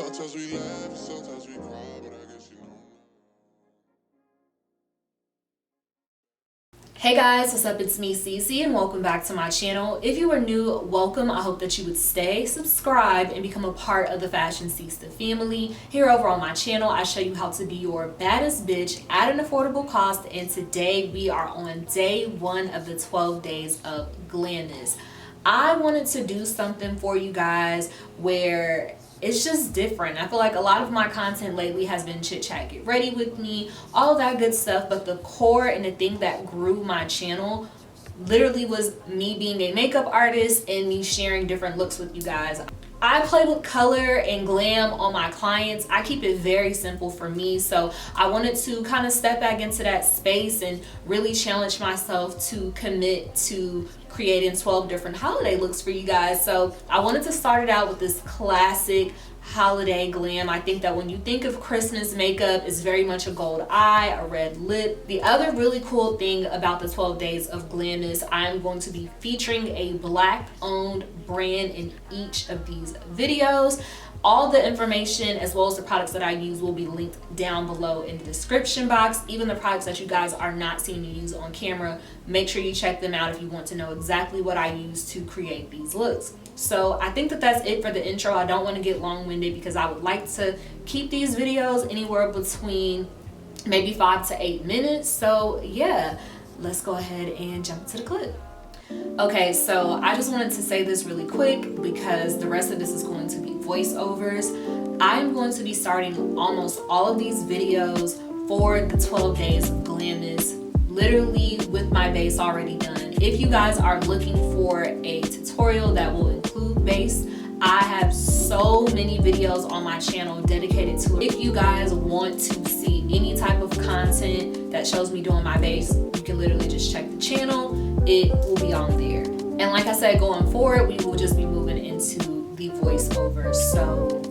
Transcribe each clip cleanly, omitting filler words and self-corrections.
Sometimes we laugh, sometimes we cry, but I guess you know. Hey guys, what's up? It's me, Cece, and welcome back to my channel. If you are new, welcome. I hope that you would stay, subscribe, and become a part of the Fashionceesta family. Here over on my channel, I show you how to be your baddest bitch at an affordable cost, and today we are on day 1 of the 12 days of Glam'mas. I wanted to do something for you guys where it's just different. I feel like a lot of my content lately has been chit chat, get ready with me, all that good stuff, but the core and the thing that grew my channel literally was me being a makeup artist and me sharing different looks with you guys. I play with color and glam on my clients. I keep it very simple for me, so I wanted to kind of step back into that space and really challenge myself to commit to creating 12 different holiday looks for you guys. So I wanted to start it out with this classic holiday glam. I think that when you think of Christmas makeup, it's very much a gold eye, a red lip. The other really cool thing about the 12 days of Glam'mas, I'm going to be featuring a black owned brand in each of these videos. All the information as well as the products that I use will be linked down below in the description box. Even the products that you guys are not seeing me use on camera, make sure you check them out if you want to know exactly what I use to create these looks. So I think that that's it for the intro. I don't want to get long-winded because I would like to keep these videos anywhere between maybe 5 to 8 minutes. So yeah, let's go ahead and jump to the clip. Okay, so I just wanted to say this really quick because the rest of this is going to be voiceovers. I'm going to be starting almost all of these videos for the 12 days of Glam'mas literally with my base already done. If you guys are looking for a tutorial that will include base, I have so many videos on my channel dedicated to it. If you guys want to see any type of content that shows me doing my base, you can literally just check the channel. It will be on there. And like I said, going forward, we will just be moving into the voiceovers. So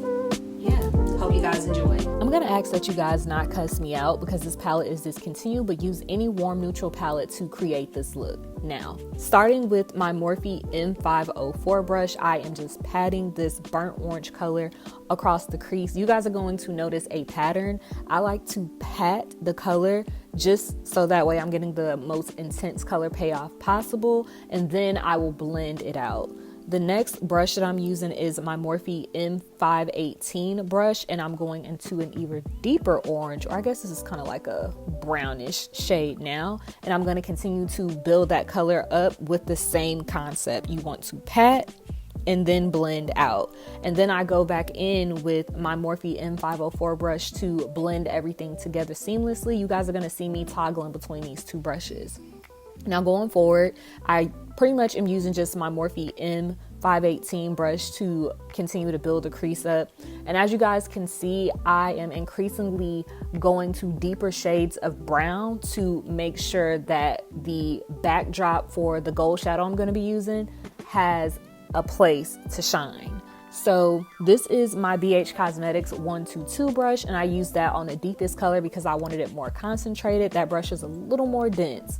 yeah, hope you guys enjoy. I'm gonna ask that you guys not cuss me out because this palette is discontinued, but use any warm neutral palette to create this look. Now, starting with my Morphe M504 brush, I am just patting this burnt orange color across the crease. You guys are going to notice a pattern. I like to pat the color just so that way I'm getting the most intense color payoff possible, and then I will blend it out. The next brush that I'm using is my Morphe M518 brush, and I'm going into an even deeper orange, or I guess this is kind of like a brownish shade now, and I'm going to continue to build that color up with the same concept. You want to pat and then blend out, and then I go back in with my Morphe M504 brush to blend everything together seamlessly. You guys are going to see me toggling between these two brushes. Now going forward, I pretty much am using just my Morphe M518 brush to continue to build the crease up. And as you guys can see, I am increasingly going to deeper shades of brown to make sure that the backdrop for the gold shadow I'm going to be using has a place to shine. So this is my BH Cosmetics 122 brush, and I use that on the deepest color because I wanted it more concentrated. That brush is a little more dense.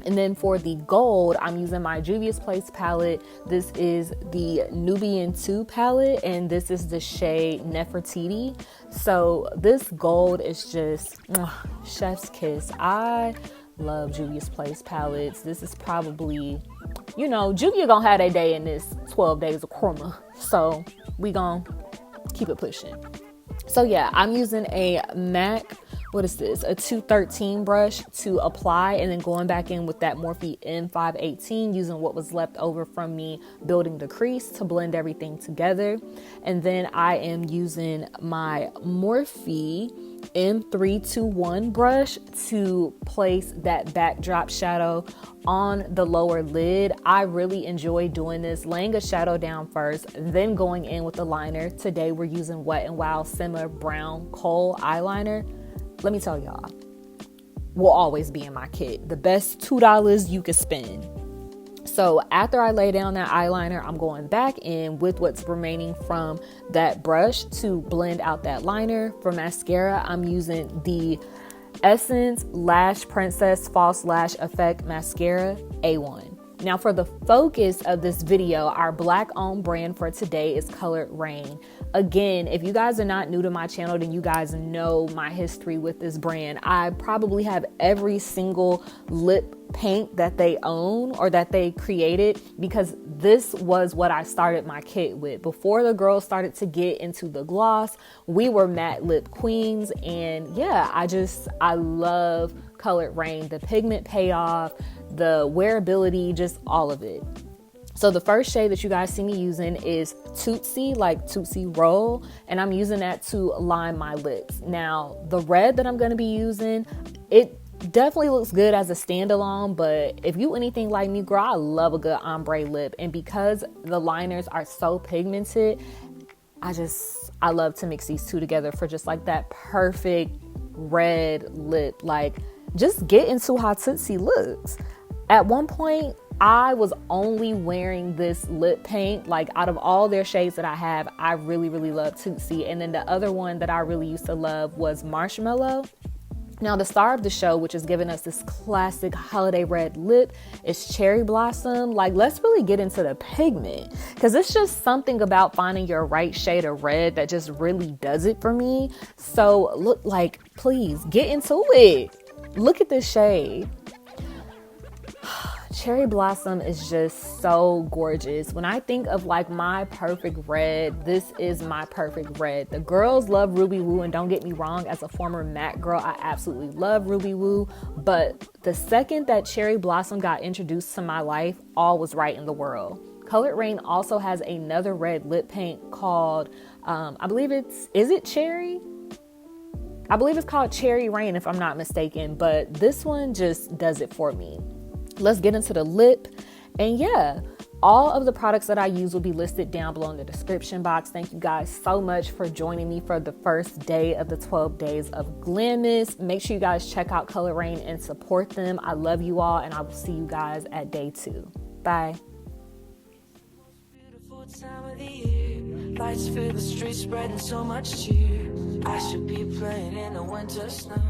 And then for the gold, I'm using my Juvia's Place palette. This is the Nubian 2 palette, and this is the shade Nefertiti. So this gold is just chef's kiss. I love Juvia's Place palettes. This is probably, you know, Juvia gonna have a day in this 12 days of chroma. So we gonna keep it pushing. So yeah, I'm using a MAC, what is this, a 213 brush to apply, and then going back in with that Morphe M518 using what was left over from me building the crease to blend everything together. And then I am using my Morphe M321 brush to place that backdrop shadow on the lower lid. I really enjoy doing this, laying a shadow down first, then going in with the liner. Today we're using Wet n Wild Simmer Brown Kohl eyeliner. Let me tell y'all, will always be in my kit. The best $2 you could spend. So after I lay down that eyeliner, I'm going back in with what's remaining from that brush to blend out that liner. For mascara, I'm using the Essence Lash Princess False Lash Effect Mascara A1. Now for the focus of this video, our black owned brand for today is colored Raine. Again, if you guys are not new to my channel, then you guys know my history with this brand. I probably have every single lip paint that they own or that they created, because this was what I started my kit with. Before the girls started to get into the gloss, we were matte lip queens. And yeah, I love colored Raine, the pigment payoff, the wearability, just all of it. So the first shade that you guys see me using is Tootsie, like Tootsie Roll, and I'm using that to line my lips. Now, the red that I'm going to be using, it definitely looks good as a standalone, but if you anything like me, girl, I love a good ombre lip. And because the liners are so pigmented, I love to mix these two together for just like that perfect red lip. Like, just get into how Tootsie looks. At one point, I was only wearing this lip paint. Like, out of all their shades that I have, I really, really love Tootsie. And then the other one that I really used to love was Marshmallow. Now, the star of the show, which is giving us this classic holiday red lip, is Cherry Blossom. Like, let's really get into the pigment, because it's just something about finding your right shade of red that just really does it for me. So look, like, please get into it. Look at this shade. Cherry Blossom is just so gorgeous. When I think of like my perfect red, this is my perfect red. The girls love Ruby Woo, and don't get me wrong, as a former matte girl, I absolutely love Ruby Woo. But the second that Cherry Blossom got introduced to my life, all was right in the world. Colored Raine also has another red lip paint called, I believe is it Cherry? I believe it's called Cherry Raine if I'm not mistaken, but this one just does it for me. Let's get into the lip. And yeah, all of the products that I use will be listed down below in the description box. Thank you guys so much for joining me for the first day of the 12 days of Glam'mas. Make sure you guys check out Colored Raine and support them. I love you all, and I will see you guys at day 2. Bye. Time of the year, lights fill the streets, spreading so much cheer. I should be playing in the winter snow.